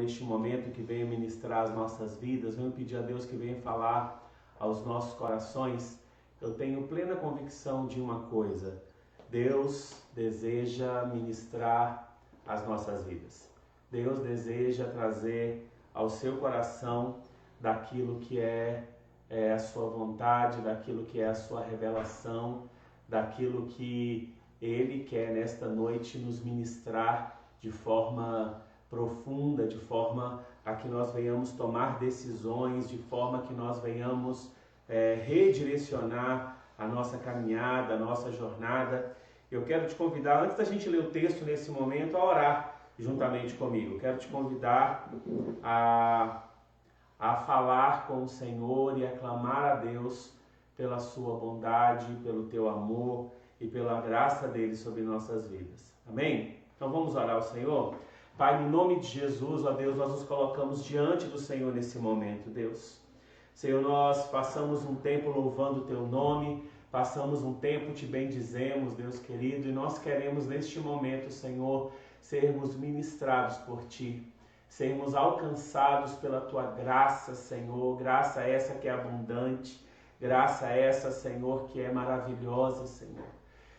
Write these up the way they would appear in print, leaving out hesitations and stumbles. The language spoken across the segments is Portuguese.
neste momento, que venha ministrar as nossas vidas. Venho pedir a Deus que venha falar aos nossos corações. Eu tenho plena convicção de uma coisa: Deus deseja ministrar as nossas vidas. Deus deseja trazer ao seu coração daquilo que é a sua vontade, daquilo que é a sua revelação, daquilo que Ele quer nesta noite nos ministrar de forma profunda, de forma a que nós venhamos tomar decisões, de forma que nós venhamos redirecionar a nossa caminhada, a nossa jornada. Eu quero te convidar, antes da gente ler o texto nesse momento, a orar juntamente comigo. Quero te convidar a falar com o Senhor e a clamar a Deus pela sua bondade, pelo teu amor e pela graça dele sobre nossas vidas. Amém? Então vamos orar ao Senhor? Pai, no nome de Jesus, ó Deus, nós nos colocamos diante do Senhor nesse momento, Deus. Senhor, nós passamos um tempo louvando o teu nome, passamos um tempo te bendizemos, Deus querido, e nós queremos neste momento, Senhor, sermos ministrados por ti, sermos alcançados pela tua graça, Senhor, graça essa que é abundante, graça essa, Senhor, que é maravilhosa, Senhor.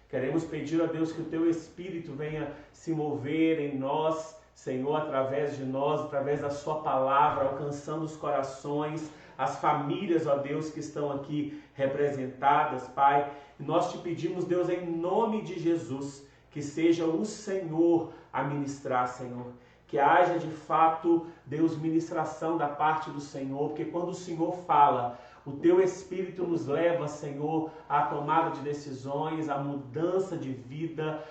Queremos pedir a Deus que o teu Espírito venha se mover em nós, Senhor, através de nós, através da sua palavra, alcançando os corações, as famílias, ó Deus, que estão aqui representadas, Pai. E nós te pedimos, Deus, em nome de Jesus, que seja o Senhor a ministrar, Senhor. Que haja de fato, Deus, ministração da parte do Senhor, porque quando o Senhor fala, o teu Espírito nos leva, Senhor, à tomada de decisões, à mudança de vida,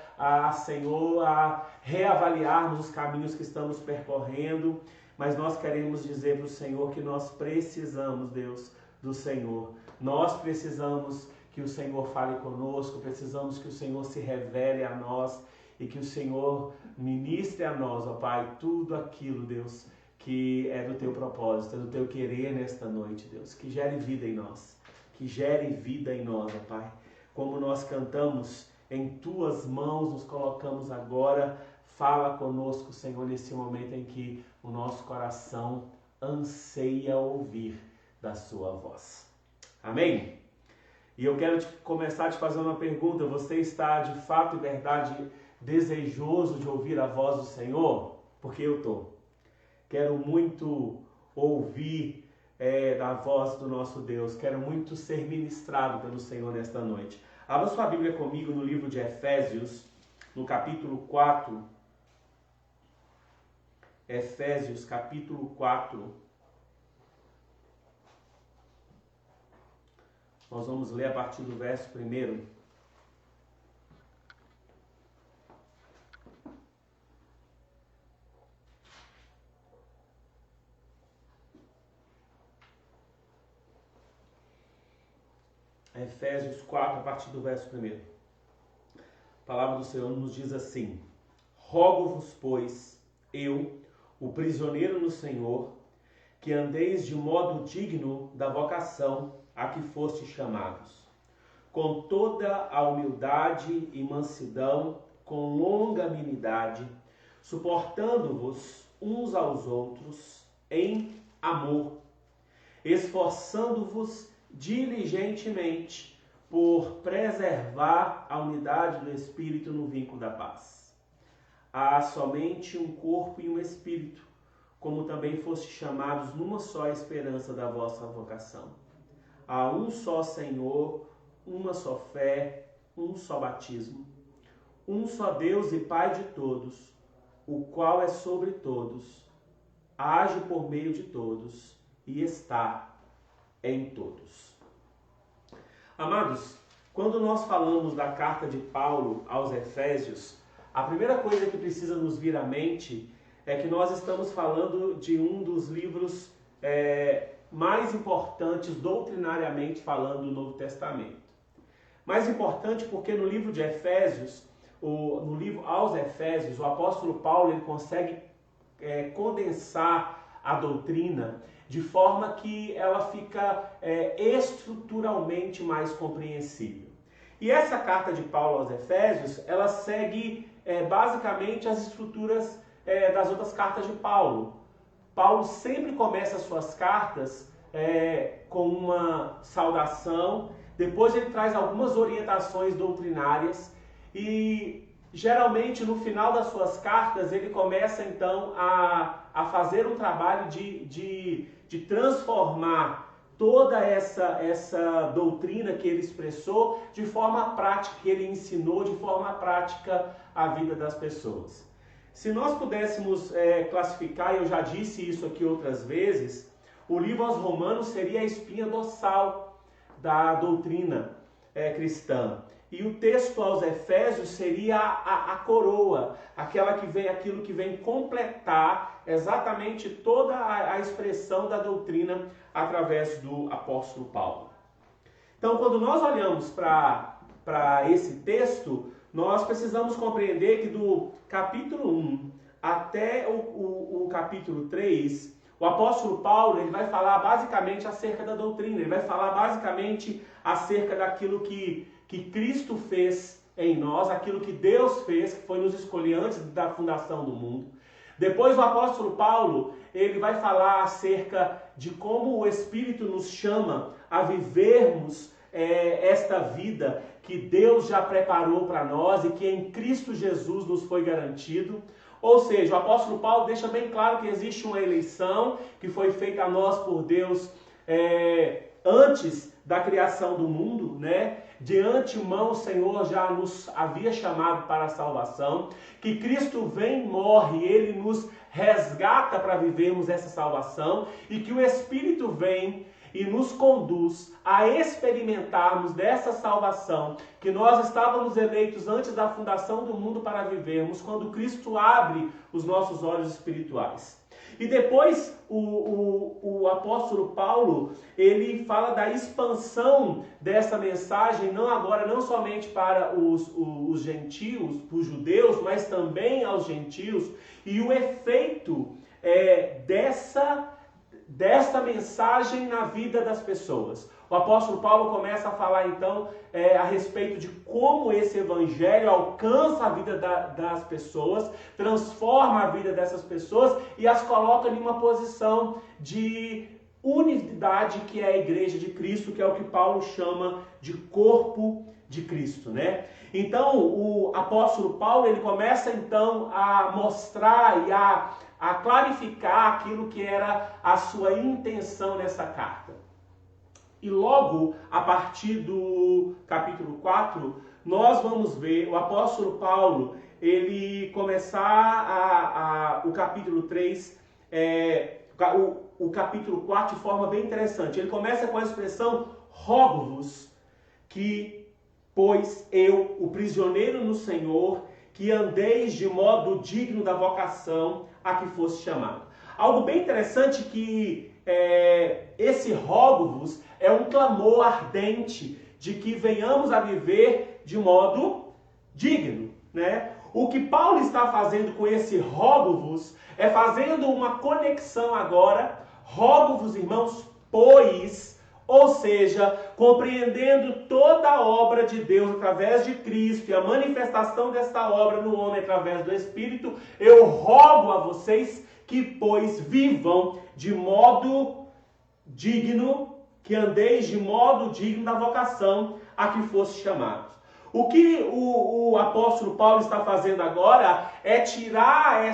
Senhor, a reavaliarmos os caminhos que estamos percorrendo. Mas nós queremos dizer para o Senhor que nós precisamos, Deus, do Senhor. Nós precisamos que o Senhor fale conosco, precisamos que o Senhor se revele a nós e que o Senhor ministre a nós, ó Pai, tudo aquilo, Deus, que é do teu propósito, é do teu querer nesta noite, Deus. Que gere vida em nós, que gere vida em nós, ó Pai. Como nós cantamos, em tuas mãos nos colocamos agora. Fala conosco, Senhor, nesse momento em que o nosso coração anseia ouvir da sua voz. Amém? E eu quero começar te fazendo uma pergunta. Você está de fato e verdade desejoso de ouvir a voz do Senhor? Porque eu estou. Quero muito ouvir da voz do nosso Deus. Quero muito ser ministrado pelo Senhor nesta noite. Abra sua Bíblia comigo no livro de Efésios, no capítulo 4. Efésios, capítulo 4. Nós vamos ler a partir do verso 1. Efésios 4, a partir do verso 1. A palavra do Senhor nos diz assim: Rogo-vos, pois, eu, o prisioneiro no Senhor, que andeis de modo digno da vocação a que fostes chamados, com toda a humildade e mansidão, com longanimidade, suportando-vos uns aos outros em amor, esforçando-vos diligentemente por preservar a unidade do Espírito no vínculo da paz. Há somente um corpo e um Espírito, como também fostes chamados numa só esperança da vossa vocação. Há um só Senhor, uma só fé, um só batismo, um só Deus e Pai de todos, o qual é sobre todos, age por meio de todos e está em todos. Amados, quando nós falamos da carta de Paulo aos Efésios, a primeira coisa que precisa nos vir à mente é que nós estamos falando de um dos livros mais importantes, doutrinariamente falando, do Novo Testamento. Mais importante porque no livro de Efésios, no livro aos Efésios, o apóstolo Paulo ele consegue condensar a doutrina de forma que ela fica estruturalmente mais compreensível. E essa carta de Paulo aos Efésios, ela segue basicamente as estruturas das outras cartas de Paulo. Paulo sempre começa as suas cartas com uma saudação, depois ele traz algumas orientações doutrinárias e geralmente no final das suas cartas ele começa então a fazer um trabalho de transformar toda essa doutrina que ele expressou de forma prática, que ele ensinou de forma prática a vida das pessoas. Se nós pudéssemos classificar, eu já disse isso aqui outras vezes, o livro aos Romanos seria a espinha dorsal da doutrina cristã. E o texto aos Efésios seria a coroa, aquilo que vem completar exatamente toda a expressão da doutrina através do apóstolo Paulo. Então, quando nós olhamos para esse texto, nós precisamos compreender que do capítulo 1 até o capítulo 3, o apóstolo Paulo ele vai falar basicamente acerca da doutrina, ele vai falar basicamente acerca daquilo que Cristo fez em nós, aquilo que Deus fez, que foi nos escolher antes da fundação do mundo. Depois o apóstolo Paulo, ele vai falar acerca de como o Espírito nos chama a vivermos esta vida que Deus já preparou para nós e que em Cristo Jesus nos foi garantido. Ou seja, o apóstolo Paulo deixa bem claro que existe uma eleição que foi feita a nós por Deus antes da criação do mundo, né? De antemão o Senhor já nos havia chamado para a salvação, que Cristo vem, morre, Ele nos resgata para vivermos essa salvação e que o Espírito vem e nos conduz a experimentarmos dessa salvação que nós estávamos eleitos antes da fundação do mundo para vivermos, quando Cristo abre os nossos olhos espirituais. E depois o apóstolo Paulo, ele fala da expansão dessa mensagem, não somente para os gentios, para os judeus, mas também aos gentios, e o efeito dessa mensagem na vida das pessoas. O apóstolo Paulo começa a falar então a respeito de como esse evangelho alcança a vida das pessoas, transforma a vida dessas pessoas e as coloca em uma posição de unidade que é a igreja de Cristo, que é o que Paulo chama de corpo de Cristo, né? Então o apóstolo Paulo ele começa então a mostrar e a clarificar aquilo que era a sua intenção nessa carta. E logo, a partir do capítulo 4, nós vamos ver o apóstolo Paulo, ele começar o capítulo 3, o capítulo 4 de forma bem interessante. Ele começa com a expressão, rogo-vos que, pois eu, o prisioneiro no Senhor, que andeis de modo digno da vocação a que fosse chamado. Algo bem interessante que esse rogo-vos é um clamor ardente de que venhamos a viver de modo digno, né? O que Paulo está fazendo com esse rogo-vos é fazendo uma conexão agora, rogo-vos, irmãos, pois, ou seja, compreendendo toda a obra de Deus através de Cristo e a manifestação dessa obra no homem através do Espírito, eu rogo a vocês que, pois, vivam de modo digno, que andeis de modo digno da vocação a que fosse chamados. O que o apóstolo Paulo está fazendo agora é tirar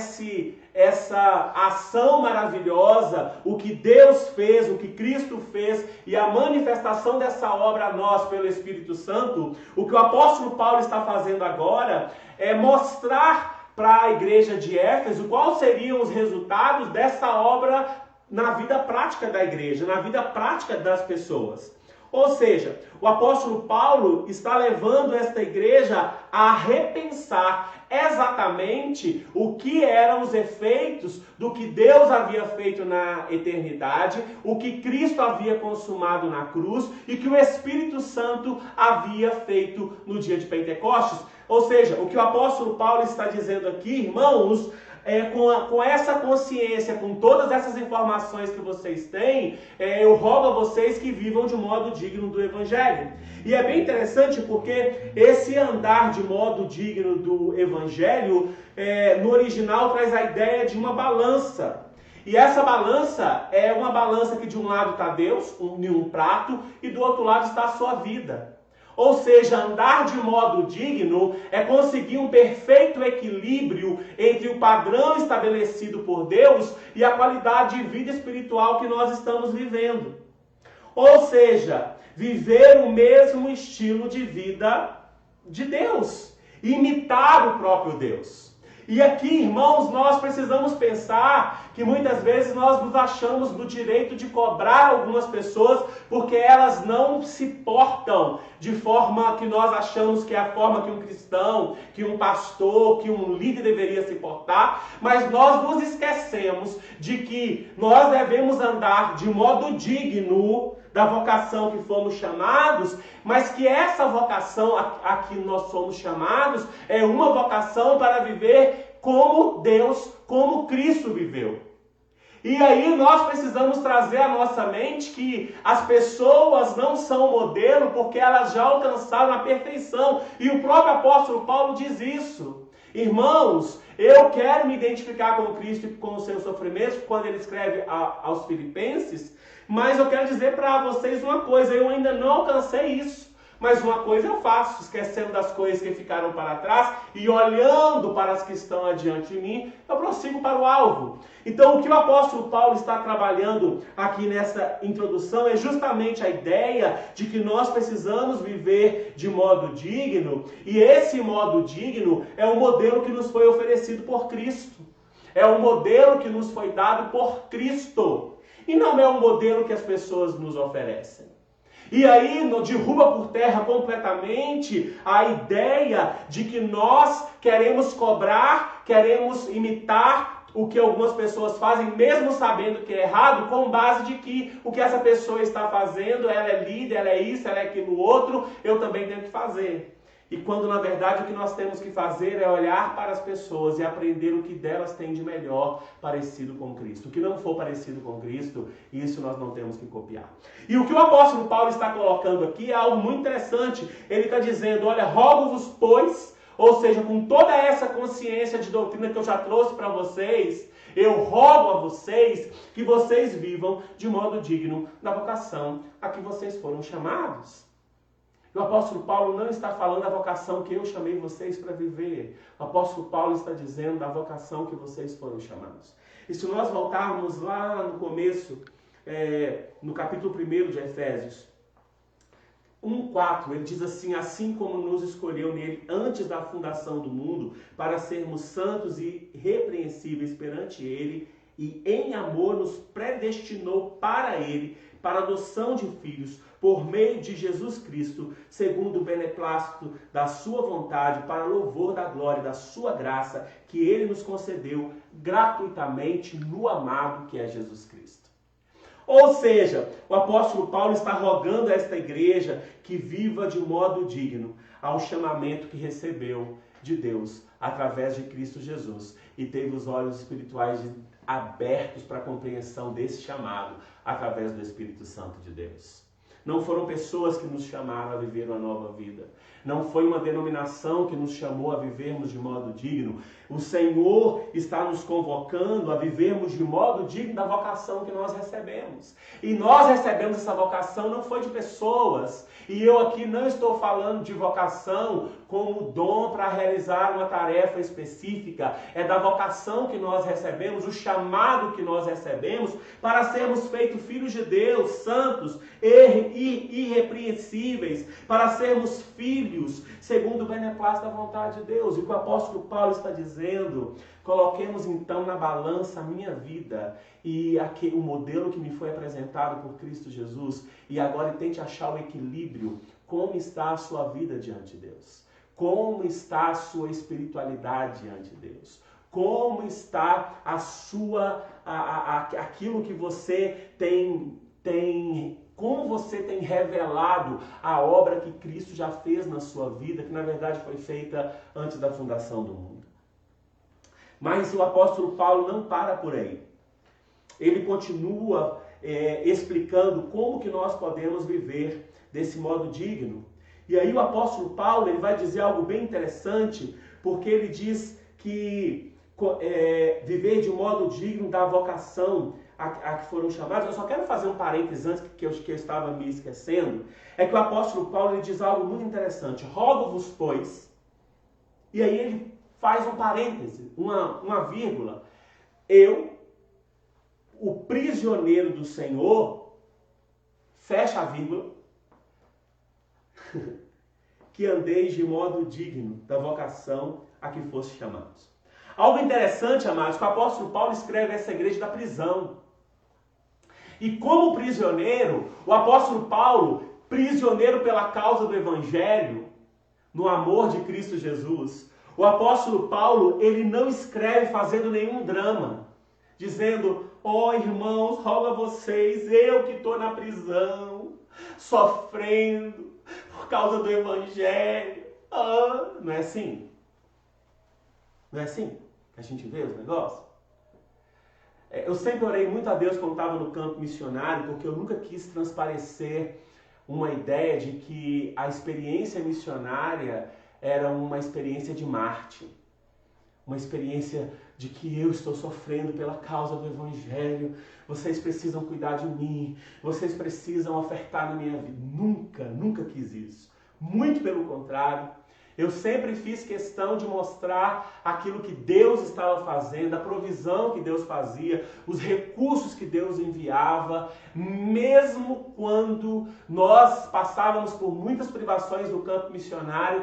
essa ação maravilhosa, o que Deus fez, o que Cristo fez e a manifestação dessa obra a nós pelo Espírito Santo. O que o apóstolo Paulo está fazendo agora é mostrar para a igreja de Éfeso quais seriam os resultados dessa obra na vida prática da igreja, na vida prática das pessoas. Ou seja, o apóstolo Paulo está levando esta igreja a repensar exatamente o que eram os efeitos do que Deus havia feito na eternidade, o que Cristo havia consumado na cruz e que o Espírito Santo havia feito no dia de Pentecostes. Ou seja, o que o apóstolo Paulo está dizendo aqui, irmãos, com essa consciência, com todas essas informações que vocês têm, eu rogo a vocês que vivam de modo digno do Evangelho. E é bem interessante porque esse andar de modo digno do Evangelho, no original traz a ideia de uma balança. E essa balança é uma balança que de um lado está Deus, em um prato, e do outro lado está a sua vida. Ou seja, andar de modo digno é conseguir um perfeito equilíbrio entre o padrão estabelecido por Deus e a qualidade de vida espiritual que nós estamos vivendo. Ou seja, viver o mesmo estilo de vida de Deus, imitar o próprio Deus. E aqui, irmãos, nós precisamos pensar que muitas vezes nós nos achamos no direito de cobrar algumas pessoas porque elas não se portam de forma que nós achamos que é a forma que um cristão, que um pastor, que um líder deveria se portar, mas nós nos esquecemos de que nós devemos andar de modo digno da vocação que fomos chamados, mas que essa vocação a que nós somos chamados é uma vocação para viver como Deus, como Cristo viveu. E aí nós precisamos trazer à nossa mente que as pessoas não são modelo porque elas já alcançaram a perfeição. E o próprio apóstolo Paulo diz isso. Irmãos, eu quero me identificar com Cristo e com os seus sofrimentos, quando ele escreve aos Filipenses, mas eu quero dizer para vocês uma coisa, eu ainda não alcancei isso. Mas uma coisa eu faço, esquecendo das coisas que ficaram para trás e olhando para as que estão adiante de mim, eu prossigo para o alvo. Então o que o apóstolo Paulo está trabalhando aqui nessa introdução é justamente a ideia de que nós precisamos viver de modo digno, e esse modo digno é o modelo que nos foi oferecido por Cristo. É o modelo que nos foi dado por Cristo. E não é um modelo que as pessoas nos oferecem. E aí derruba por terra completamente a ideia de que nós queremos cobrar, queremos imitar o que algumas pessoas fazem, mesmo sabendo que é errado, com base de que o que essa pessoa está fazendo, ela é líder, ela é isso, ela é aquilo outro, eu também tenho que fazer. E quando na verdade o que nós temos que fazer é olhar para as pessoas e aprender o que delas tem de melhor parecido com Cristo. O que não for parecido com Cristo, isso nós não temos que copiar. E o que o apóstolo Paulo está colocando aqui é algo muito interessante. Ele está dizendo, olha, rogo-vos, pois, ou seja, com toda essa consciência de doutrina que eu já trouxe para vocês, eu rogo a vocês que vocês vivam de modo digno da vocação a que vocês foram chamados. O apóstolo Paulo não está falando da vocação que eu chamei vocês para viver. O apóstolo Paulo está dizendo da vocação que vocês foram chamados. E se nós voltarmos lá no começo, no capítulo 1 de Efésios 1:4, ele diz assim, assim como nos escolheu nele antes da fundação do mundo, para sermos santos e irrepreensíveis perante ele, e em amor nos predestinou para ele, para a adoção de filhos, por meio de Jesus Cristo, segundo o beneplácito da sua vontade, para louvor da glória da sua graça, que ele nos concedeu gratuitamente no amado que é Jesus Cristo. Ou seja, o apóstolo Paulo está rogando a esta igreja que viva de modo digno ao chamamento que recebeu de Deus através de Cristo Jesus e teve os olhos espirituais abertos para a compreensão desse chamado através do Espírito Santo de Deus. Não foram pessoas que nos chamaram a viver uma nova vida. Não foi uma denominação que nos chamou a vivermos de modo digno. O Senhor está nos convocando a vivermos de modo digno da vocação que nós recebemos. E nós recebemos essa vocação não foi de pessoas. E eu aqui não estou falando de vocação como dom para realizar uma tarefa específica. É da vocação que nós recebemos, o chamado que nós recebemos para sermos feitos filhos de Deus, santos e irrepreensíveis, para sermos filhos segundo o beneplácito da vontade de Deus. E o que o apóstolo Paulo está dizendo, coloquemos então na balança a minha vida e o modelo que me foi apresentado por Cristo Jesus, e agora tente achar o equilíbrio. Como está a sua vida diante de Deus? Como está a sua espiritualidade diante de Deus? Como está a sua, aquilo que você como você tem revelado a obra que Cristo já fez na sua vida, que na verdade foi feita antes da fundação do mundo. Mas o apóstolo Paulo não para por aí. Ele continua explicando como que nós podemos viver desse modo digno. E aí o apóstolo Paulo ele vai dizer algo bem interessante, porque ele diz que viver de modo digno da vocação a que foram chamados. Eu só quero fazer um parênteses antes que eu estava me esquecendo. É que o apóstolo Paulo ele diz algo muito interessante. Rogo-vos, pois, e aí ele faz um parêntese, uma vírgula. Eu, o prisioneiro do Senhor, fecha a vírgula, que andeis de modo digno da vocação a que foste chamados. Algo interessante, amados, que o apóstolo Paulo escreve essa igreja da prisão. E como prisioneiro, o apóstolo Paulo, prisioneiro pela causa do Evangelho, no amor de Cristo Jesus, o apóstolo Paulo, ele não escreve fazendo nenhum drama, dizendo, irmãos, rogo a vocês, eu que estou na prisão, sofrendo por causa do Evangelho. Não é assim? Não é assim que a gente vê os negócios? Eu sempre orei muito a Deus quando estava no campo missionário, porque eu nunca quis transparecer uma ideia de que a experiência missionária era uma experiência de Marte. Uma experiência de que eu estou sofrendo pela causa do Evangelho, vocês precisam cuidar de mim, vocês precisam ofertar na minha vida. Nunca quis isso. Muito pelo contrário. Eu sempre fiz questão de mostrar aquilo que Deus estava fazendo, a provisão que Deus fazia, os recursos que Deus enviava, mesmo quando nós passávamos por muitas privações no campo missionário.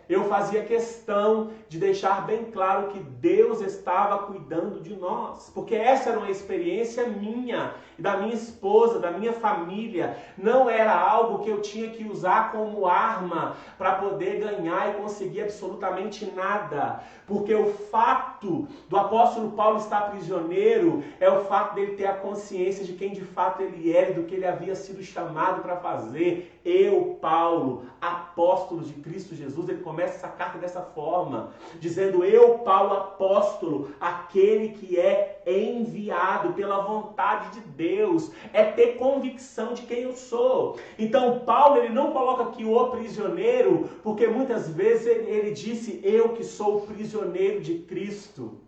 Eu fazia questão de deixar bem claro que Deus estava cuidando de nós, porque essa era uma experiência minha, da minha esposa, da minha família. Não era algo que eu tinha que usar como arma para poder ganhar e conseguir absolutamente nada, porque o fato do apóstolo Paulo estar prisioneiro é o fato dele ter a consciência de quem de fato ele era e do que ele havia sido chamado para fazer. Eu, Paulo, apóstolo de Cristo Jesus, ele começa essa carta dessa forma, dizendo, eu, Paulo, apóstolo, aquele que é enviado pela vontade de Deus, é ter convicção de quem eu sou. Então, Paulo, ele não coloca aqui o prisioneiro, porque muitas vezes ele disse, eu que sou o prisioneiro de Cristo,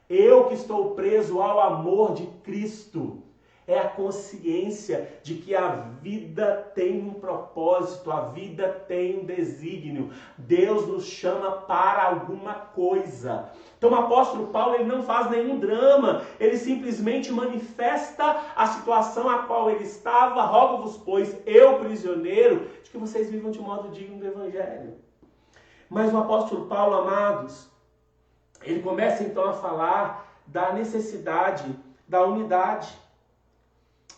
eu que estou preso ao amor de Cristo. É a consciência de que a vida tem um propósito, a vida tem um desígnio. Deus nos chama para alguma coisa. Então o apóstolo Paulo ele não faz nenhum drama, ele simplesmente manifesta a situação a qual ele estava. Rogo-vos, pois, eu prisioneiro, de que vocês vivam de modo digno do Evangelho. Mas o apóstolo Paulo, amados, ele começa então a falar da necessidade da unidade.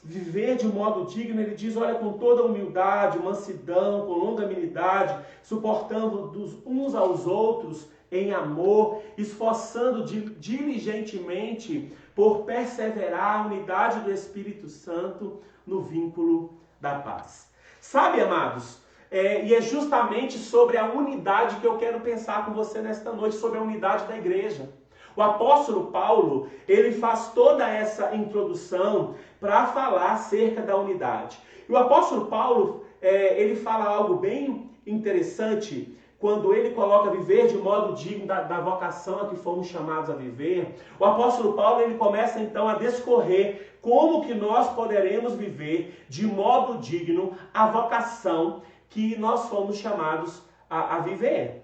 Viver de modo digno, ele diz, olha, com toda humildade, mansidão, com longanimidade, suportando uns aos outros em amor, esforçando diligentemente por perseverar a unidade do Espírito Santo no vínculo da paz. Sabe, amados, e é justamente sobre a unidade que eu quero pensar com você nesta noite, sobre a unidade da igreja. O apóstolo Paulo, ele faz toda essa introdução para falar acerca da unidade. E o apóstolo Paulo, ele fala algo bem interessante quando ele coloca viver de modo digno da vocação a que fomos chamados a viver. O apóstolo Paulo, ele começa então a discorrer como que nós poderemos viver de modo digno a vocação que nós fomos chamados a viver.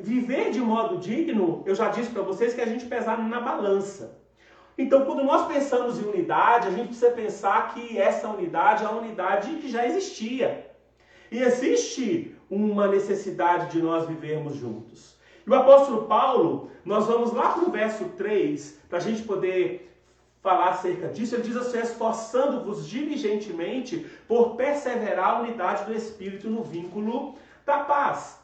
Viver de modo digno, eu já disse para vocês que a gente pesar na balança. Então, quando nós pensamos em unidade, a gente precisa pensar que essa unidade é uma unidade que já existia. E existe uma necessidade de nós vivermos juntos. E o apóstolo Paulo, nós vamos lá para o verso 3, para a gente poder falar acerca disso. Ele diz assim, esforçando-vos diligentemente por perseverar a unidade do Espírito no vínculo da paz.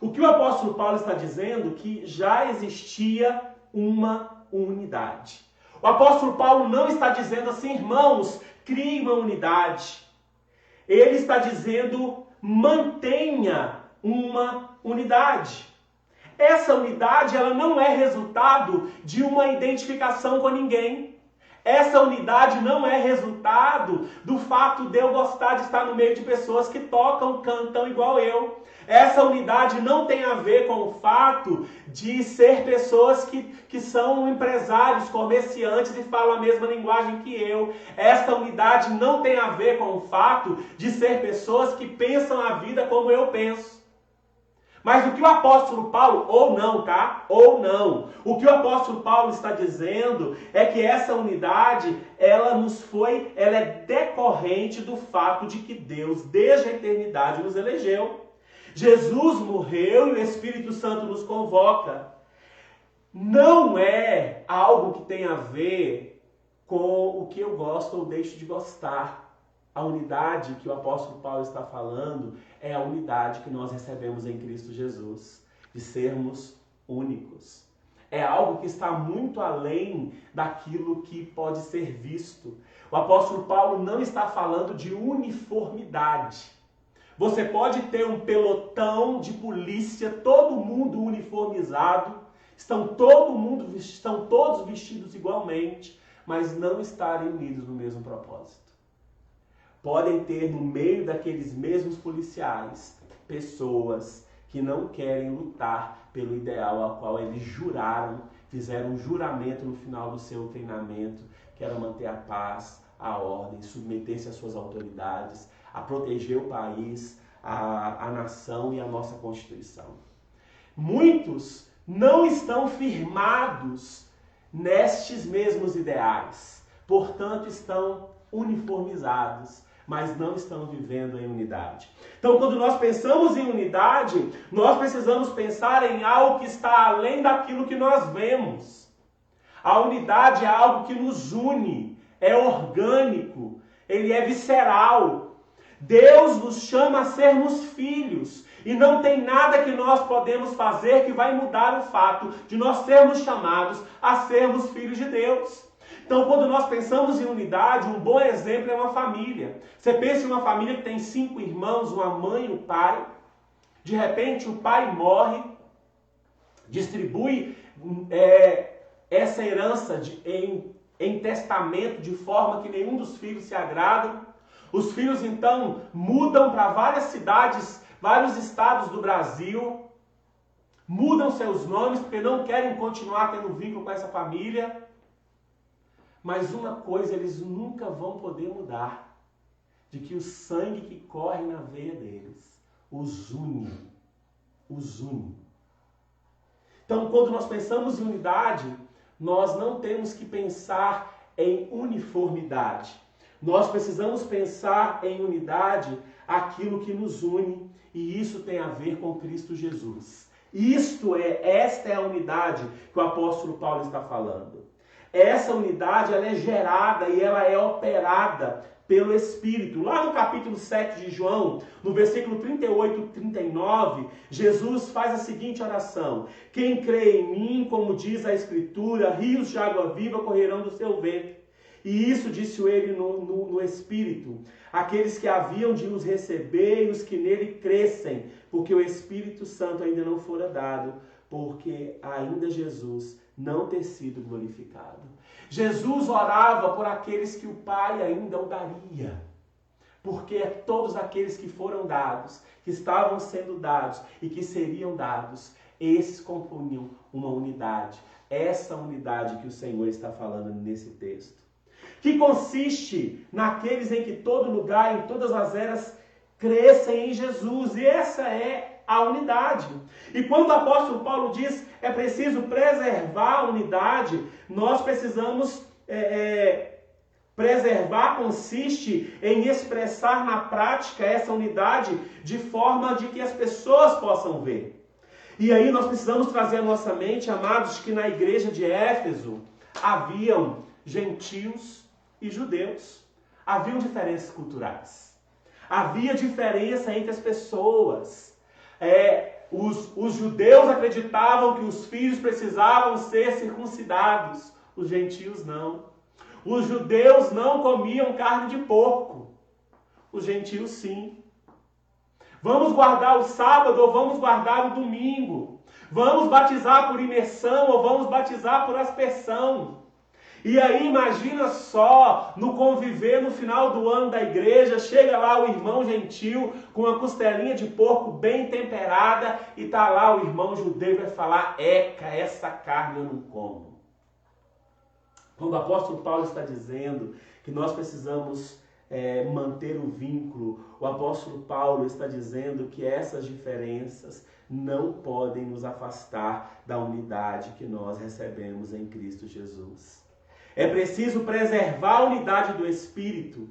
O que o apóstolo Paulo está dizendo é que já existia uma unidade. O apóstolo Paulo não está dizendo assim, irmãos, criem uma unidade. Ele está dizendo, mantenha uma unidade. Essa unidade ela não é resultado de uma identificação com ninguém. Essa unidade não é resultado do fato de eu gostar de estar no meio de pessoas que tocam, cantam igual eu. Essa unidade não tem a ver com o fato de ser pessoas que são empresários, comerciantes e falam a mesma linguagem que eu. Essa unidade não tem a ver com o fato de ser pessoas que pensam a vida como eu penso. Mas o que o apóstolo Paulo, ou não, tá? Ou não. O que o apóstolo Paulo está dizendo é que essa unidade, ela é decorrente do fato de que Deus, desde a eternidade, nos elegeu. Jesus morreu e o Espírito Santo nos convoca. Não é algo que tem a ver com o que eu gosto ou deixo de gostar. A unidade que o apóstolo Paulo está falando é a unidade que nós recebemos em Cristo Jesus, de sermos únicos. É algo que está muito além daquilo que pode ser visto. O apóstolo Paulo não está falando de uniformidade. Você pode ter um pelotão de polícia, todo mundo uniformizado, estão todos vestidos igualmente, mas não estarem unidos no mesmo propósito. Podem ter no meio daqueles mesmos policiais pessoas que não querem lutar pelo ideal ao qual eles juraram, fizeram um juramento no final do seu treinamento, que era manter a paz, a ordem, submeter-se às suas autoridades, a proteger o país, a nação e a nossa Constituição. Muitos não estão firmados nestes mesmos ideais, portanto estão uniformizados, mas não estão vivendo em unidade. Então, quando nós pensamos em unidade, nós precisamos pensar em algo que está além daquilo que nós vemos. A unidade é algo que nos une, é orgânico, ele é visceral. Deus nos chama a sermos filhos, e não tem nada que nós podemos fazer que vai mudar o fato de nós sermos chamados a sermos filhos de Deus. Então, quando nós pensamos em unidade, um bom exemplo é uma família. Você pensa em uma família que tem 5 irmãos, uma mãe e um pai. De repente, o pai morre, distribui essa herança em testamento de forma que nenhum dos filhos se agradam. Os filhos, então, mudam para várias cidades, vários estados do Brasil, mudam seus nomes porque não querem continuar tendo vínculo com essa família. Mas uma coisa eles nunca vão poder mudar, de que o sangue que corre na veia deles os une. Então, quando nós pensamos em unidade, nós não temos que pensar em uniformidade. Nós precisamos pensar em unidade aquilo que nos une, e isso tem a ver com Cristo Jesus. Esta é a unidade que o apóstolo Paulo está falando. Essa unidade ela é gerada e ela é operada pelo Espírito. Lá no capítulo 7 de João, no versículo 38 e 39, Jesus faz a seguinte oração: quem crê em mim, como diz a Escritura, rios de água viva correrão do seu ventre. E isso disse ele no Espírito, aqueles que haviam de os receber e os que nele crescem, porque o Espírito Santo ainda não fora dado, porque ainda Jesus não ter sido glorificado. Jesus orava por aqueles que o Pai ainda o daria, porque todos aqueles que foram dados, que estavam sendo dados e que seriam dados, esses compunham uma unidade. Essa unidade que o Senhor está falando nesse texto, que consiste naqueles em que todo lugar, em todas as eras, crescem em Jesus, e essa é a unidade. E quando o apóstolo Paulo diz é preciso preservar a unidade, nós precisamos preservar consiste em expressar na prática essa unidade de forma de que as pessoas possam ver. E aí nós precisamos trazer à nossa mente, amados, que na igreja de Éfeso haviam gentios e judeus. Haviam diferenças culturais. Havia diferença entre as pessoas. Os judeus acreditavam que os filhos precisavam ser circuncidados. Os gentios não. Os judeus não comiam carne de porco. Os gentios sim. Vamos guardar o sábado ou vamos guardar o domingo? Vamos batizar por imersão ou vamos batizar por aspersão? E aí imagina só, no conviver no final do ano da igreja, chega lá o irmão gentil com uma costelinha de porco bem temperada e tá lá o irmão judeu e vai falar: eca, essa carne eu não como. Quando o apóstolo Paulo está dizendo que nós precisamos manter o vínculo, o apóstolo Paulo está dizendo que essas diferenças não podem nos afastar da unidade que nós recebemos em Cristo Jesus. É preciso preservar a unidade do Espírito,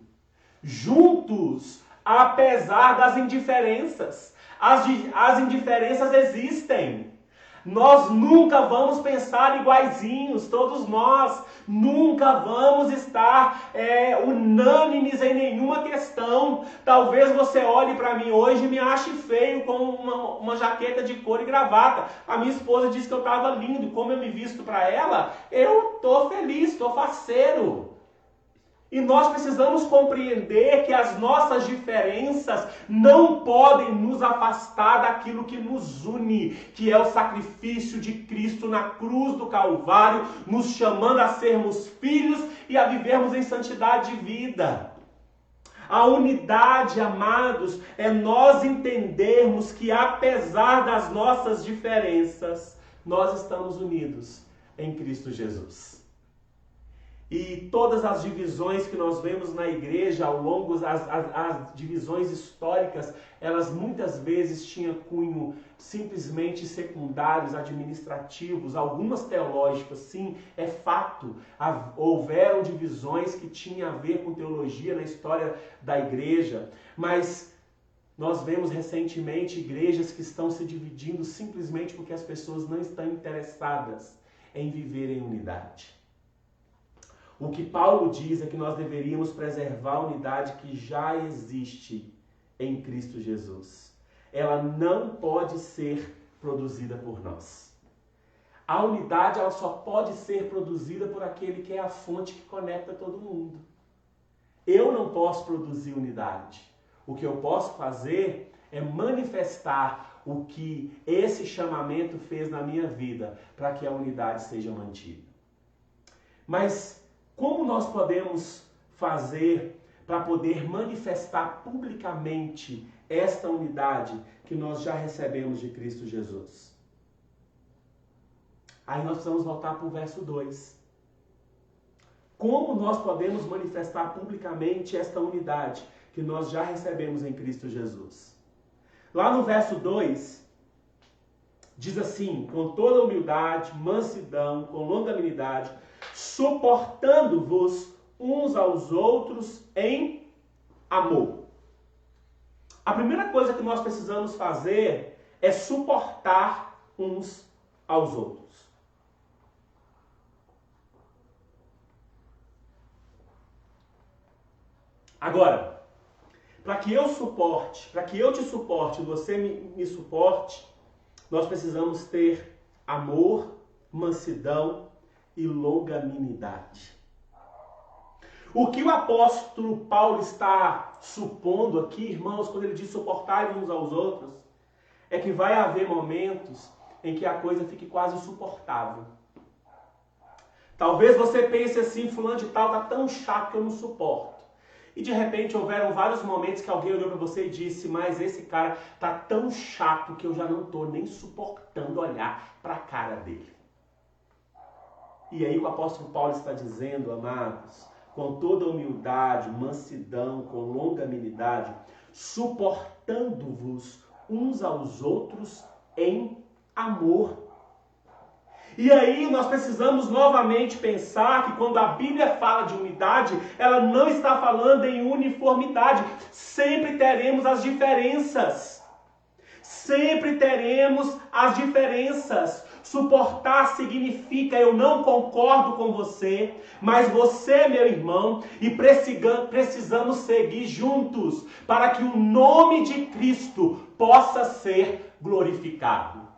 juntos, apesar das indiferenças. As indiferenças existem. Nós nunca vamos pensar iguaizinhos, todos nós. Nunca vamos estar unânimes em nenhuma questão. Talvez você olhe para mim hoje e me ache feio com uma jaqueta de couro e gravata. A minha esposa disse que eu estava lindo. Como eu me visto para ela, eu estou feliz, estou faceiro. E nós precisamos compreender que as nossas diferenças não podem nos afastar daquilo que nos une, que é o sacrifício de Cristo na cruz do Calvário, nos chamando a sermos filhos e a vivermos em santidade de vida. A unidade, amados, é nós entendermos que apesar das nossas diferenças, nós estamos unidos em Cristo Jesus. E todas as divisões que nós vemos na igreja ao longo, as divisões históricas, elas muitas vezes tinham cunho simplesmente secundários, administrativos, algumas teológicas, sim, é fato. Houveram divisões que tinham a ver com teologia na história da igreja, mas nós vemos recentemente igrejas que estão se dividindo simplesmente porque as pessoas não estão interessadas em viver em unidade. O que Paulo diz é que nós deveríamos preservar a unidade que já existe em Cristo Jesus. Ela não pode ser produzida por nós. A unidade ela só pode ser produzida por aquele que é a fonte que conecta todo mundo. Eu não posso produzir unidade. O que eu posso fazer é manifestar o que esse chamamento fez na minha vida para que a unidade seja mantida. Mas como nós podemos fazer para poder manifestar publicamente esta unidade que nós já recebemos de Cristo Jesus? Aí nós precisamos voltar para o verso 2. Como nós podemos manifestar publicamente esta unidade que nós já recebemos em Cristo Jesus? Lá no verso 2, diz assim: com toda humildade, mansidão, com longanimidade, suportando-vos uns aos outros em amor. A primeira coisa que nós precisamos fazer é suportar uns aos outros. Agora, para que eu te suporte, você me suporte, nós precisamos ter amor, mansidão e longanimidade. O que o apóstolo Paulo está supondo aqui, irmãos, quando ele diz suportar uns aos outros, é que vai haver momentos em que a coisa fique quase insuportável. Talvez você pense assim: fulano de tal tá tão chato que eu não suporto. E de repente houveram vários momentos que alguém olhou para você e disse: mas esse cara tá tão chato que eu já não tô nem suportando olhar para a cara dele. E aí o apóstolo Paulo está dizendo, amados, com toda humildade, mansidão, com longanimidade, suportando-vos uns aos outros em amor. E aí nós precisamos novamente pensar que quando a Bíblia fala de unidade, ela não está falando em uniformidade. Sempre teremos as diferenças. Sempre teremos as diferenças. Suportar significa: eu não concordo com você, mas você é meu irmão e precisamos seguir juntos para que o nome de Cristo possa ser glorificado.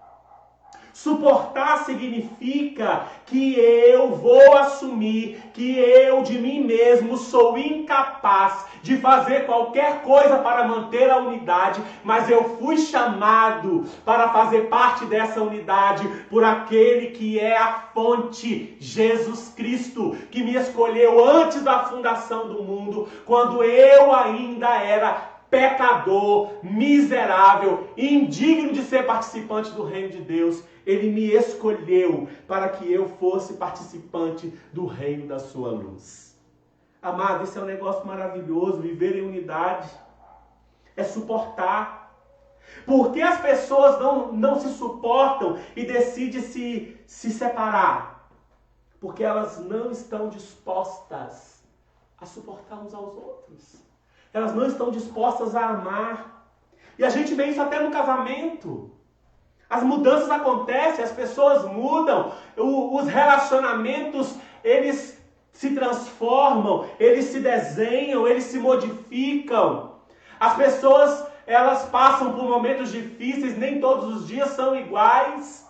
Suportar significa que eu vou assumir que eu de mim mesmo sou incapaz de fazer qualquer coisa para manter a unidade, mas eu fui chamado para fazer parte dessa unidade por aquele que é a fonte, Jesus Cristo, que me escolheu antes da fundação do mundo, quando eu ainda era pecador, miserável, indigno de ser participante do reino de Deus. Ele me escolheu para que eu fosse participante do reino da sua luz. Amado, esse é um negócio maravilhoso, viver em unidade. É suportar. Por que as pessoas não se suportam e decidem se separar? Porque elas não estão dispostas a suportar uns aos outros. Elas não estão dispostas a amar. E a gente vê isso até no casamento. As mudanças acontecem, as pessoas mudam, os relacionamentos, eles se transformam, eles se desenham, eles se modificam. As pessoas, elas passam por momentos difíceis, nem todos os dias são iguais.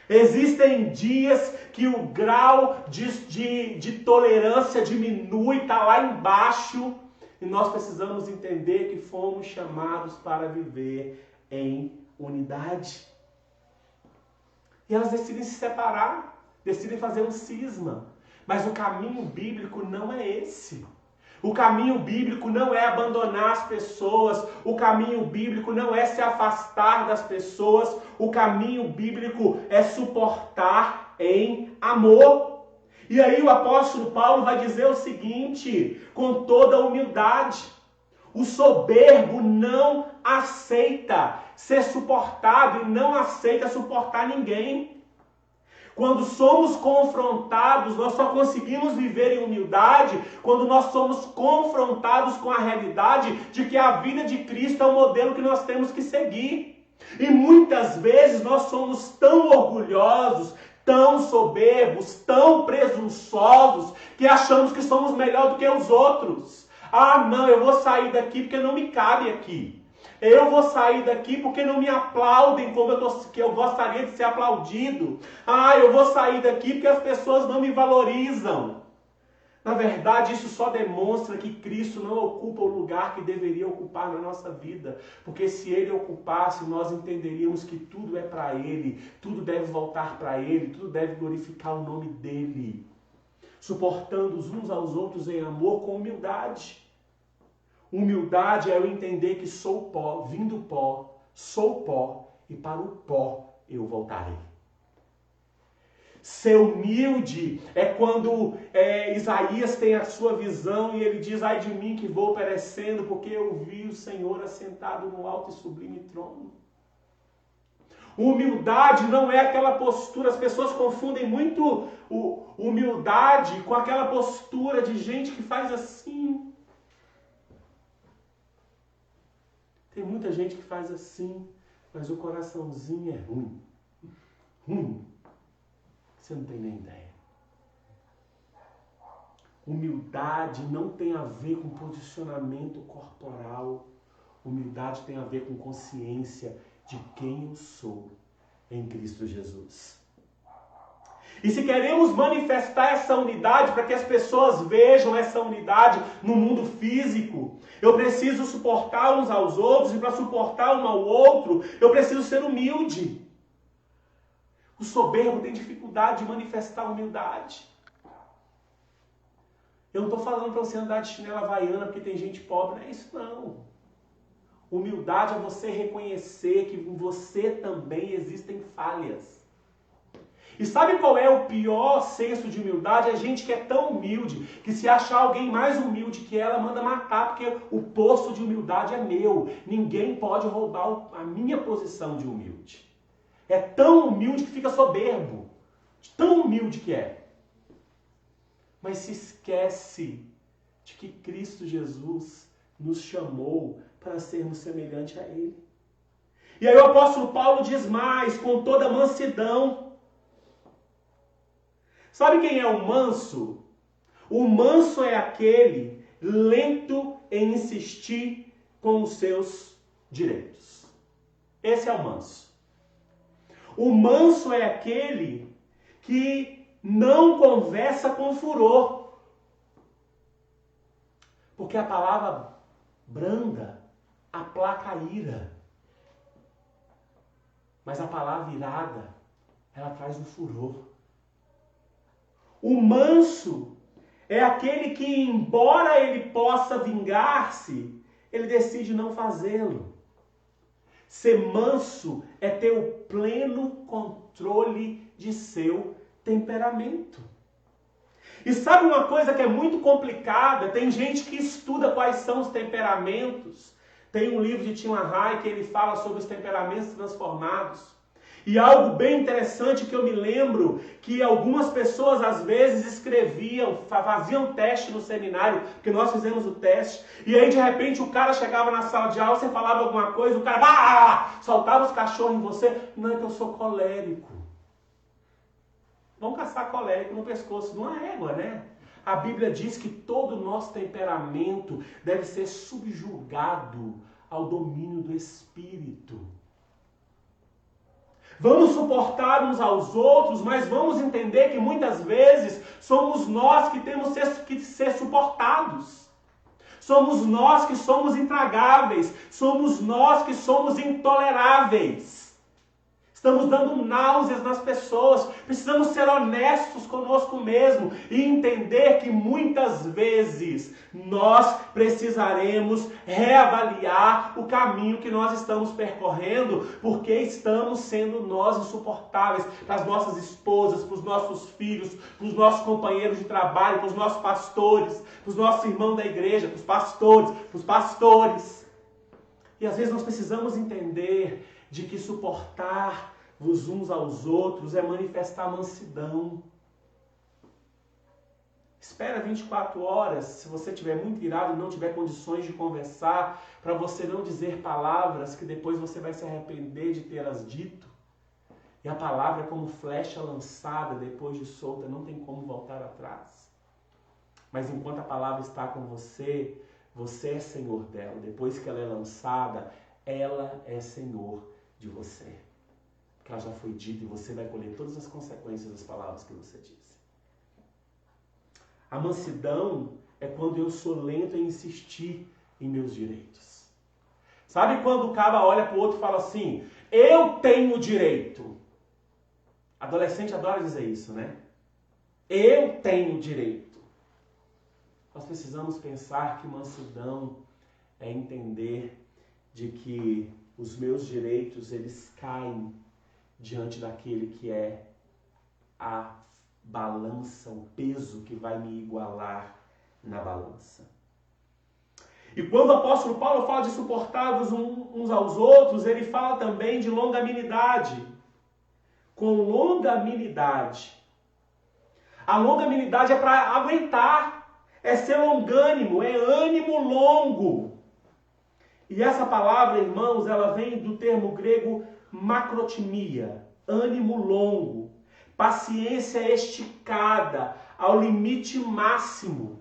Existem dias que o grau de tolerância diminui, está lá embaixo. E nós precisamos entender que fomos chamados para viver em unidade. E elas decidem se separar, decidem fazer um cisma. Mas o caminho bíblico não é esse. O caminho bíblico não é abandonar as pessoas. O caminho bíblico não é se afastar das pessoas. O caminho bíblico é suportar em amor. E aí o apóstolo Paulo vai dizer o seguinte, com toda humildade: o soberbo não aceita ser suportado e não aceita suportar ninguém. Quando somos confrontados, nós só conseguimos viver em humildade quando nós somos confrontados com a realidade de que a vida de Cristo é o modelo que nós temos que seguir. E muitas vezes nós somos tão orgulhosos, tão soberbos, tão presunçosos, que achamos que somos melhor do que os outros. Ah, não, eu vou sair daqui porque não me cabe aqui. Eu vou sair daqui porque não me aplaudem como eu gostaria de ser aplaudido. Ah, eu vou sair daqui porque as pessoas não me valorizam. Na verdade, isso só demonstra que Cristo não ocupa o lugar que deveria ocupar na nossa vida. Porque se Ele ocupasse, nós entenderíamos que tudo é para Ele, tudo deve voltar para Ele, tudo deve glorificar o nome dEle. Suportando os uns aos outros em amor com humildade. Humildade é eu entender que sou pó, vim do pó, sou pó, e para o pó eu voltarei. Ser humilde é quando Isaías tem a sua visão e ele diz: ai de mim que vou perecendo, porque eu vi o Senhor assentado no alto e sublime trono. Humildade não é aquela postura, as pessoas confundem muito humildade com aquela postura de gente que faz assim. Tem muita gente que faz assim, mas o coraçãozinho é ruim. Ruim. Você não tem nem ideia. Humildade não tem a ver com posicionamento corporal. Humildade tem a ver com consciência de quem eu sou em Cristo Jesus. E se queremos manifestar essa unidade para que as pessoas vejam essa unidade no mundo físico, eu preciso suportar uns aos outros, e para suportar um ao outro, eu preciso ser humilde. O soberbo tem dificuldade de manifestar humildade. Eu não estou falando para você andar de chinela havaiana porque tem gente pobre, não é isso não. Humildade é você reconhecer que em você também existem falhas. E sabe qual é o pior senso de humildade? É gente que é tão humilde, que se achar alguém mais humilde que ela, manda matar, porque o posto de humildade é meu. Ninguém pode roubar a minha posição de humilde. É tão humilde que fica soberbo. Tão humilde que é. Mas se esquece de que Cristo Jesus nos chamou para sermos semelhantes a Ele. E aí o apóstolo Paulo diz mais: com toda mansidão. Sabe quem é o manso? O manso é aquele lento em insistir com os seus direitos. Esse é o manso. O manso é aquele que não conversa com furor. Porque a palavra branda aplaca a ira. Mas a palavra irada, ela traz o furor. O manso é aquele que, embora ele possa vingar-se, ele decide não fazê-lo. Ser manso é ter o pleno controle de seu temperamento. E sabe uma coisa que é muito complicada? Tem gente que estuda quais são os temperamentos. Tem um livro de Tim LaHaye que ele fala sobre os temperamentos transformados. E algo bem interessante que eu me lembro, que algumas pessoas às vezes escreviam, faziam teste no seminário, porque nós fizemos o teste, e aí de repente o cara chegava na sala de aula, você falava alguma coisa, o cara soltava os cachorros em você. Não, é que eu sou colérico. Vamos caçar colérico no pescoço de uma égua, né? A Bíblia diz que todo o nosso temperamento deve ser subjugado ao domínio do Espírito. Vamos suportar uns aos outros, mas vamos entender que muitas vezes somos nós que temos que ser suportados. Somos nós que somos intragáveis. Somos nós que somos intoleráveis. Estamos dando náuseas nas pessoas. Precisamos ser honestos conosco mesmo e entender que muitas vezes nós precisaremos reavaliar o caminho que nós estamos percorrendo, porque estamos sendo nós insuportáveis para as nossas esposas, para os nossos filhos, para os nossos companheiros de trabalho, para os nossos pastores, para os nossos irmãos da igreja, para os pastores. E às vezes nós precisamos entender de que suportar-vos uns aos outros é manifestar mansidão. Espera 24 horas, se você estiver muito irado e não tiver condições de conversar, para você não dizer palavras que depois você vai se arrepender de tê-las dito. E a palavra é como flecha lançada depois de solta, não tem como voltar atrás. Mas enquanto a palavra está com você, você é senhor dela. Depois que ela é lançada, ela é senhor de você. Porque ela já foi dita e você vai colher todas as consequências das palavras que você disse. A mansidão é quando eu sou lento em insistir em meus direitos. Sabe quando o cara olha para o outro e fala assim, eu tenho direito. Adolescente adora dizer isso, né? Eu tenho direito. Nós precisamos pensar que mansidão é entender de que os meus direitos, eles caem diante daquele que é a balança, o peso que vai me igualar na balança. E quando o apóstolo Paulo fala de suportar-vos uns aos outros, ele fala também de longanimidade. Com longanimidade. A longanimidade é para aguentar, é ser longânimo, é ânimo longo. E essa palavra, irmãos, ela vem do termo grego macrotimia, ânimo longo, paciência esticada ao limite máximo.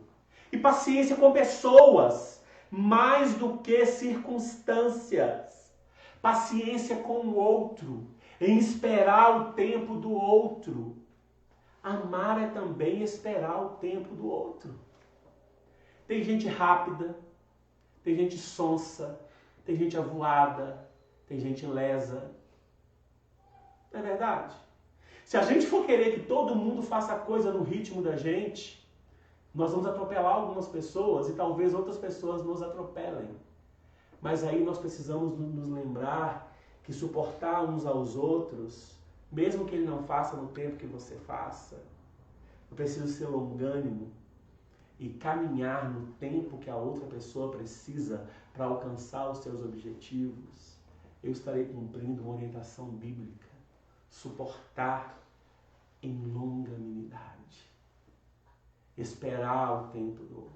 E paciência com pessoas, mais do que circunstâncias. Paciência com o outro, em esperar o tempo do outro. Amar é também esperar o tempo do outro. Tem gente rápida, tem gente sonsa, tem gente avoada, tem gente lesa. Não é verdade? Se a gente for querer que todo mundo faça coisa no ritmo da gente, nós vamos atropelar algumas pessoas e talvez outras pessoas nos atropelem. Mas aí nós precisamos nos lembrar que suportar uns aos outros, mesmo que ele não faça no tempo que você faça, eu preciso ser longânimo e caminhar no tempo que a outra pessoa precisa para alcançar os seus objetivos. Eu estarei cumprindo uma orientação bíblica. Suportar em longanimidade. Esperar o tempo do outro.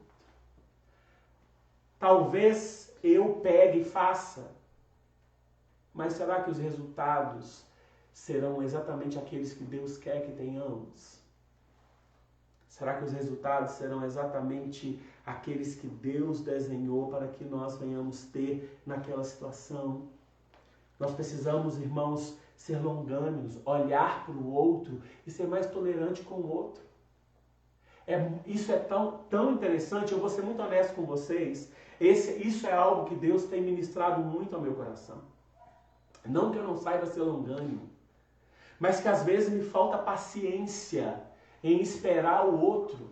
Talvez eu pegue e faça, mas será que os resultados serão exatamente aqueles que Deus quer que tenhamos? Será que os resultados serão exatamente aqueles que Deus desenhou para que nós venhamos ter naquela situação? Nós precisamos, irmãos, ser longânimos, olhar para o outro e ser mais tolerante com o outro. Isso é tão interessante, eu vou ser muito honesto com vocês, isso é algo que Deus tem ministrado muito ao meu coração. Não que eu não saiba ser longânimo, mas que às vezes me falta paciência em esperar o outro.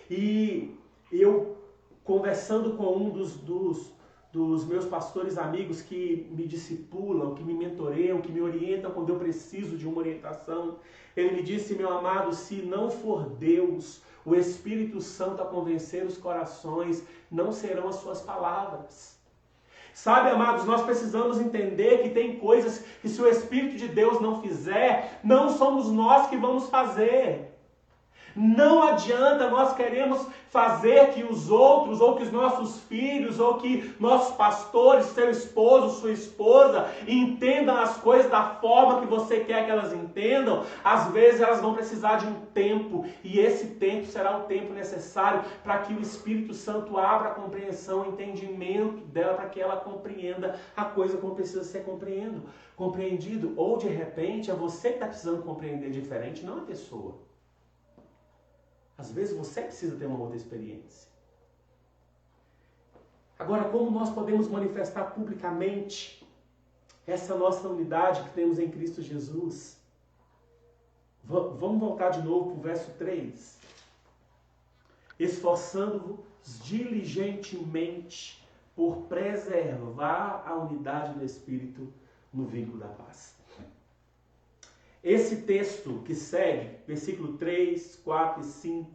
E eu, conversando com um dos meus pastores amigos que me discipulam, que me mentoreiam, que me orientam quando eu preciso de uma orientação, ele me disse: meu amado, se não for Deus, o Espírito Santo a convencer os corações, não serão as suas palavras. Sabe, amados, nós precisamos entender que tem coisas que se o Espírito de Deus não fizer, não somos nós que vamos fazer. Não adianta nós queremos fazer que os outros, ou que os nossos filhos, ou que nossos pastores, seu esposo, sua esposa, entendam as coisas da forma que você quer que elas entendam. Às vezes elas vão precisar de um tempo, e esse tempo será o tempo necessário para que o Espírito Santo abra a compreensão, o entendimento dela, para que ela compreenda a coisa como precisa ser compreendido. Ou de repente é você que está precisando compreender diferente, não a pessoa. Às vezes você precisa ter uma outra experiência. Agora, como nós podemos manifestar publicamente essa nossa unidade que temos em Cristo Jesus? Vamos voltar de novo para o verso 3. Esforçando-vos diligentemente por preservar a unidade do Espírito no vínculo da paz. Esse texto que segue, versículo 3, 4 e 5,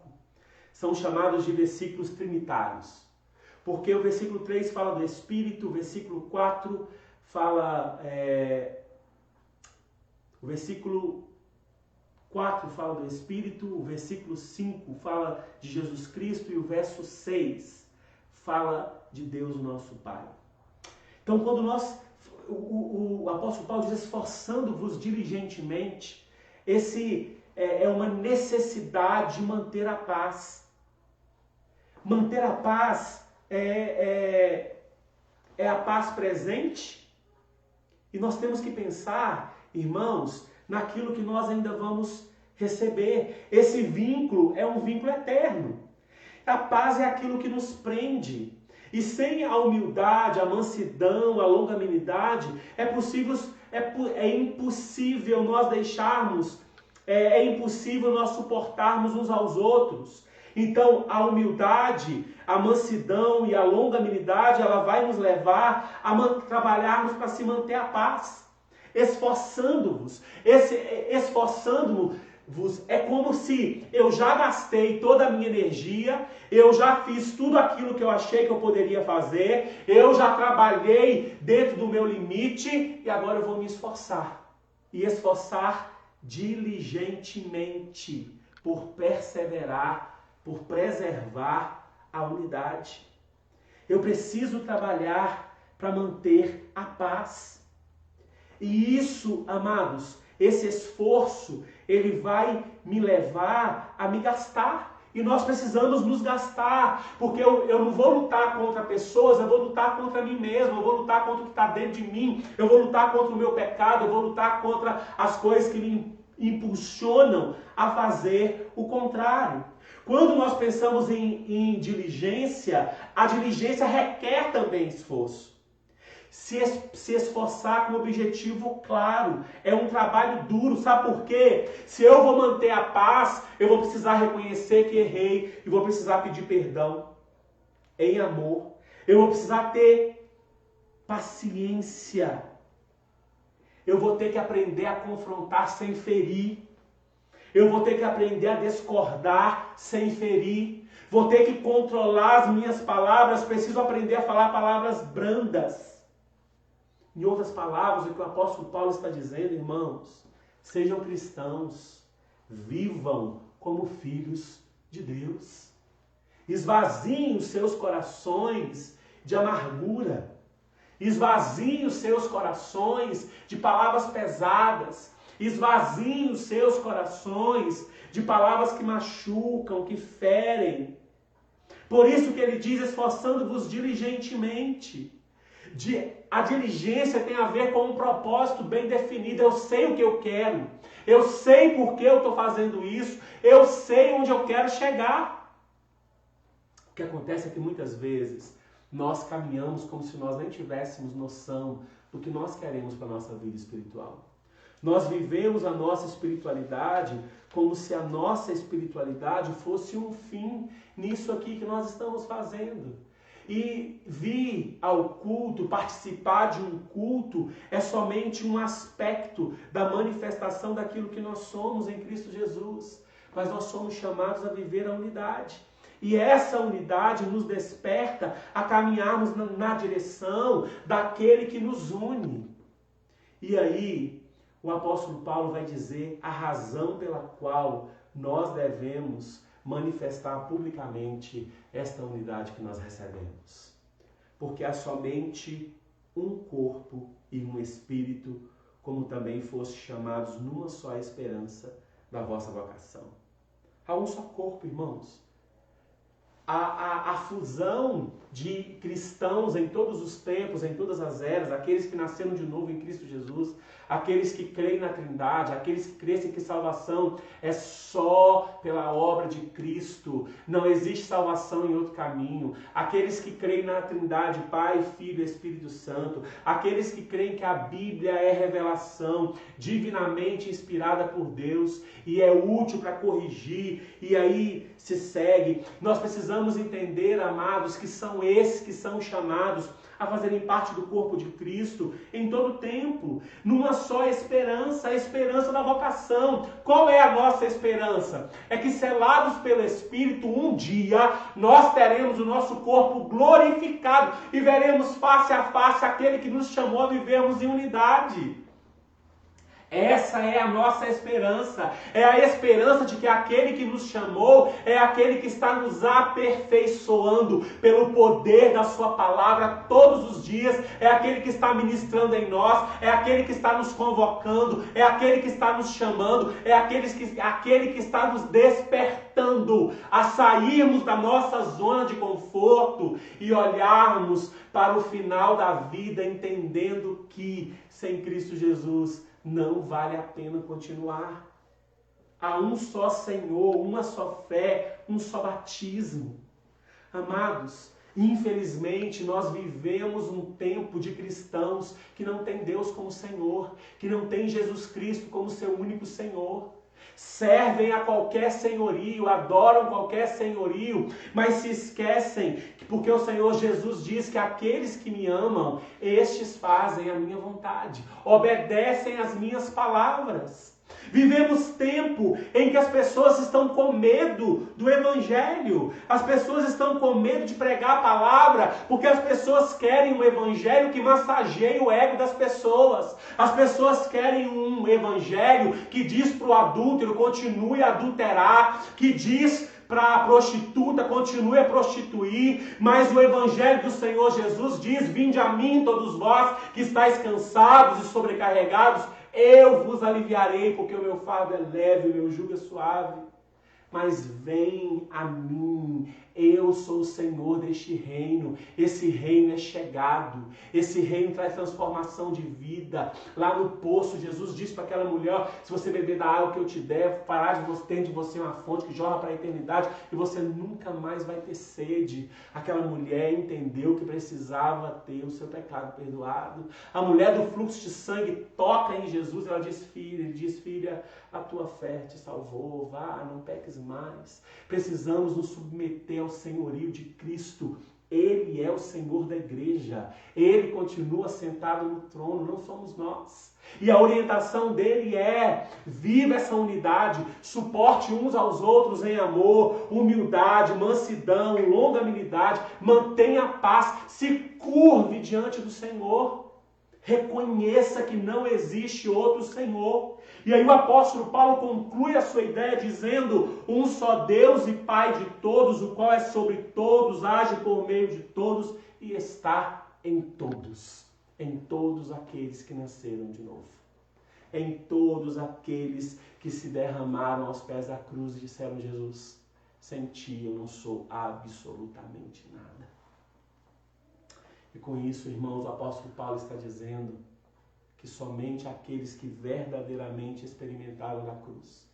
são chamados de versículos trinitários. Porque o versículo 3 fala do Espírito, o versículo 4 fala... o versículo 4 fala do Espírito, o versículo 5 fala de Jesus Cristo e o verso 6 fala de Deus, o nosso Pai. Então, quando o apóstolo Paulo diz: esforçando-vos diligentemente, esse é uma necessidade de manter a paz. Manter a paz é a paz presente, e nós temos que pensar, irmãos, naquilo que nós ainda vamos receber. Esse vínculo é um vínculo eterno. A paz é aquilo que nos prende. E sem a humildade, a mansidão, a longanimidade, é impossível nós deixarmos, é impossível nós suportarmos uns aos outros. Então, a humildade, a mansidão e a longanimidade, ela vai nos levar a trabalharmos para se manter a paz. Esforçando-vos. Esforçando-vos é como se eu já gastei toda a minha energia, eu já fiz tudo aquilo que eu achei que eu poderia fazer, eu já trabalhei dentro do meu limite e agora eu vou me esforçar. E esforçar diligentemente por perseverar, por preservar a unidade. Eu preciso trabalhar para manter a paz. E isso, amados, esse esforço, ele vai me levar a me gastar. E nós precisamos nos gastar, porque eu não vou lutar contra pessoas, eu vou lutar contra mim mesmo, eu vou lutar contra o que está dentro de mim, eu vou lutar contra o meu pecado, eu vou lutar contra as coisas que me impulsionam a fazer o contrário. Quando nós pensamos em diligência, a diligência requer também esforço. Se esforçar com um objetivo claro. É um trabalho duro, sabe por quê? Se eu vou manter a paz, eu vou precisar reconhecer que errei e vou precisar pedir perdão em amor. Eu vou precisar ter paciência. Eu vou ter que aprender a confrontar sem ferir. Eu vou ter que aprender a discordar sem ferir. Vou ter que controlar as minhas palavras. Preciso aprender a falar palavras brandas. Em outras palavras, o que o apóstolo Paulo está dizendo, irmãos, sejam cristãos, vivam como filhos de Deus. Esvaziem os seus corações de amargura. Esvaziem os seus corações de palavras pesadas. Esvaziem os seus corações de palavras que machucam, que ferem. Por isso que ele diz: esforçando-vos diligentemente. A diligência tem a ver com um propósito bem definido. Eu sei o que eu quero. Eu sei por que eu estou fazendo isso. Eu sei onde eu quero chegar. O que acontece é que muitas vezes nós caminhamos como se nós nem tivéssemos noção do que nós queremos para a nossa vida espiritual. Nós vivemos a nossa espiritualidade como se a nossa espiritualidade fosse um fim nisso aqui que nós estamos fazendo. E vir ao culto, participar de um culto, é somente um aspecto da manifestação daquilo que nós somos em Cristo Jesus. Mas nós somos chamados a viver a unidade. E essa unidade nos desperta a caminharmos na direção daquele que nos une. E aí, o apóstolo Paulo vai dizer a razão pela qual nós devemos manifestar publicamente esta unidade que nós recebemos. Porque há somente um corpo e um espírito, como também foste chamados numa só esperança da vossa vocação. Há um só corpo, irmãos. A fusão de cristãos em todos os tempos, em todas as eras, aqueles que nasceram de novo em Cristo Jesus, aqueles que creem na Trindade, aqueles que creem que salvação é só pela obra de Cristo, não existe salvação em outro caminho, aqueles que creem na Trindade, Pai, Filho e Espírito Santo, aqueles que creem que a Bíblia é revelação divinamente inspirada por Deus e é útil para corrigir, e aí se segue. Nós precisamos entender, amados, que são esses que são chamados a fazerem parte do corpo de Cristo em todo tempo, numa só esperança, a esperança da vocação. Qual é a nossa esperança? É que, selados pelo Espírito, um dia nós teremos o nosso corpo glorificado e veremos face a face aquele que nos chamou a vivermos em unidade. Essa é a nossa esperança, é a esperança de que aquele que nos chamou é aquele que está nos aperfeiçoando pelo poder da sua palavra todos os dias, é aquele que está ministrando em nós, é aquele que está nos convocando, é aquele que está nos chamando, é aquele que está nos despertando a sairmos da nossa zona de conforto e olharmos para o final da vida entendendo que sem Cristo Jesus não vale a pena continuar. Há um só Senhor, uma só fé, um só batismo. Amados, infelizmente nós vivemos um tempo de cristãos que não tem Deus como Senhor, que não tem Jesus Cristo como seu único Senhor. Servem a qualquer senhorio, adoram qualquer senhorio, mas se esquecem que porque o Senhor Jesus diz que aqueles que me amam, estes fazem a minha vontade, obedecem às minhas palavras. Vivemos tempo em que as pessoas estão com medo do Evangelho. As pessoas estão com medo de pregar a palavra porque as pessoas querem um Evangelho que massageie o ego das pessoas. As pessoas querem um Evangelho que diz para o adúltero, continue a adulterar, que diz para a prostituta, continue a prostituir, mas o Evangelho do Senhor Jesus diz: vinde a mim todos vós que estáis cansados e sobrecarregados, eu vos aliviarei, porque o meu fardo é leve, o meu jugo é suave. Mas vem a mim, eu sou o Senhor deste reino, esse reino é chegado, esse reino traz transformação de vida. Lá no poço, Jesus disse para aquela mulher: se você beber da água que eu te der, fará de você uma fonte que jorra para a eternidade e você nunca mais vai ter sede. Aquela mulher entendeu que precisava ter o seu pecado perdoado. A mulher do fluxo de sangue toca em Jesus, ela diz: filha, a tua fé te salvou, vá, não peques mais. Precisamos nos submeter ao senhorio de Cristo. Ele é o Senhor da igreja. Ele continua sentado no trono, não somos nós. E a orientação dele é: viva essa unidade, suporte uns aos outros em amor, humildade, mansidão, longanimidade, mantenha a paz, se curve diante do Senhor. Reconheça que não existe outro Senhor. E aí o apóstolo Paulo conclui a sua ideia dizendo: um só Deus e Pai de todos, o qual é sobre todos, age por meio de todos e está em todos aqueles que nasceram de novo. Em todos aqueles que se derramaram aos pés da cruz e disseram: Jesus, sem ti eu não sou absolutamente nada. E com isso, irmãos, o apóstolo Paulo está dizendo que somente aqueles que verdadeiramente experimentaram da cruz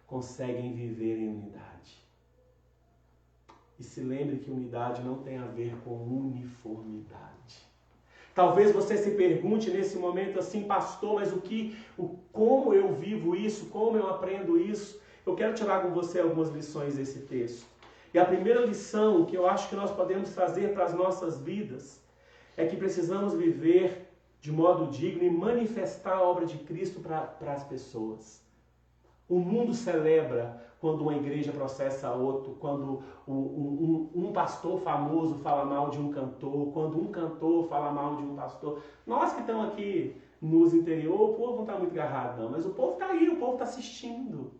conseguem viver em unidade. E se lembre que unidade não tem a ver com uniformidade. Talvez você se pergunte nesse momento assim, pastor, mas como eu vivo isso? Como eu aprendo isso? Eu quero tirar com você algumas lições desse texto. E a primeira lição que eu acho que nós podemos trazer para as nossas vidas é que precisamos viver de modo digno e manifestar a obra de Cristo para as pessoas. O mundo celebra quando uma igreja processa outro, quando um pastor famoso fala mal de um cantor, quando um cantor fala mal de um pastor. Nós que estamos aqui nos interior, o povo não está muito agarrado não, mas o povo está aí, o povo está assistindo.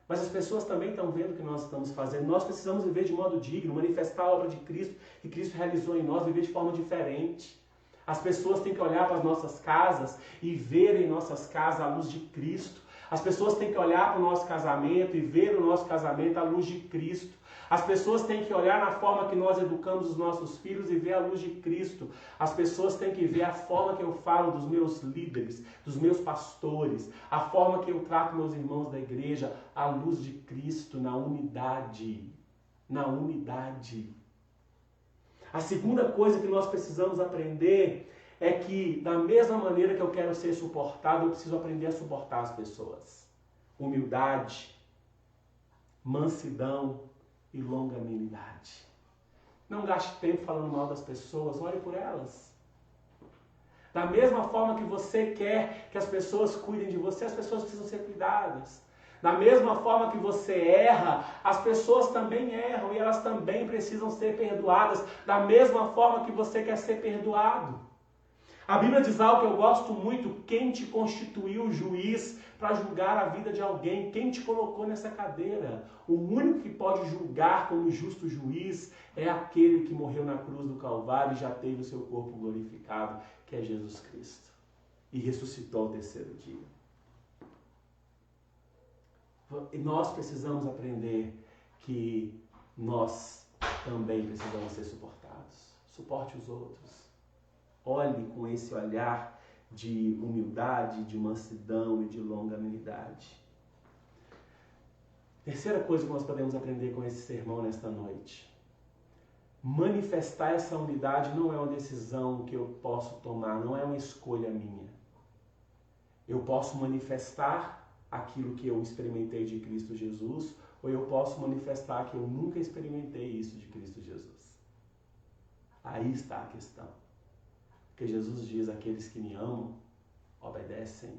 Mas as pessoas também estão vendo o que nós estamos fazendo. Nós precisamos viver de modo digno, manifestar a obra de Cristo, que Cristo realizou em nós, viver de forma diferente. As pessoas têm que olhar para as nossas casas e ver em nossas casas a luz de Cristo. As pessoas têm que olhar para o nosso casamento e ver o nosso casamento à luz de Cristo. As pessoas têm que olhar na forma que nós educamos os nossos filhos e ver a luz de Cristo. As pessoas têm que ver a forma que eu falo dos meus líderes, dos meus pastores, a forma que eu trato meus irmãos da igreja, à luz de Cristo, na unidade. Na unidade. A segunda coisa que nós precisamos aprender é que, da mesma maneira que eu quero ser suportado, eu preciso aprender a suportar as pessoas. Humildade, mansidão e longanimidade. Não gaste tempo falando mal das pessoas, ore por elas. Da mesma forma que você quer que as pessoas cuidem de você, as pessoas precisam ser cuidadas. Da mesma forma que você erra, as pessoas também erram e elas também precisam ser perdoadas. Da mesma forma que você quer ser perdoado. A Bíblia diz algo que eu gosto muito: quem te constituiu juiz para julgar a vida de alguém? Quem te colocou nessa cadeira? O único que pode julgar como justo juiz é aquele que morreu na cruz do Calvário e já teve o seu corpo glorificado, que é Jesus Cristo. E ressuscitou ao terceiro dia. E nós precisamos aprender que nós também precisamos ser suportados. Suporte os outros. Olhe com esse olhar de humildade, de mansidão e de longanimidade. Terceira coisa que nós podemos aprender com esse sermão nesta noite. Manifestar essa unidade não é uma decisão que eu posso tomar, não é uma escolha minha. Eu posso manifestar aquilo que eu experimentei de Cristo Jesus, ou eu posso manifestar que eu nunca experimentei isso de Cristo Jesus. Aí está a questão. Porque Jesus diz: aqueles que me amam obedecem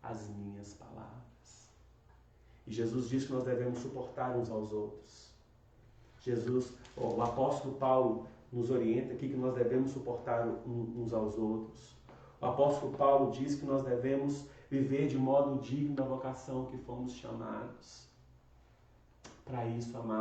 às minhas palavras. E Jesus diz que nós devemos suportar uns aos outros. O apóstolo Paulo nos orienta aqui que nós devemos suportar uns aos outros. O apóstolo Paulo diz que nós devemos viver de modo digno da vocação que fomos chamados. Para isso, amados,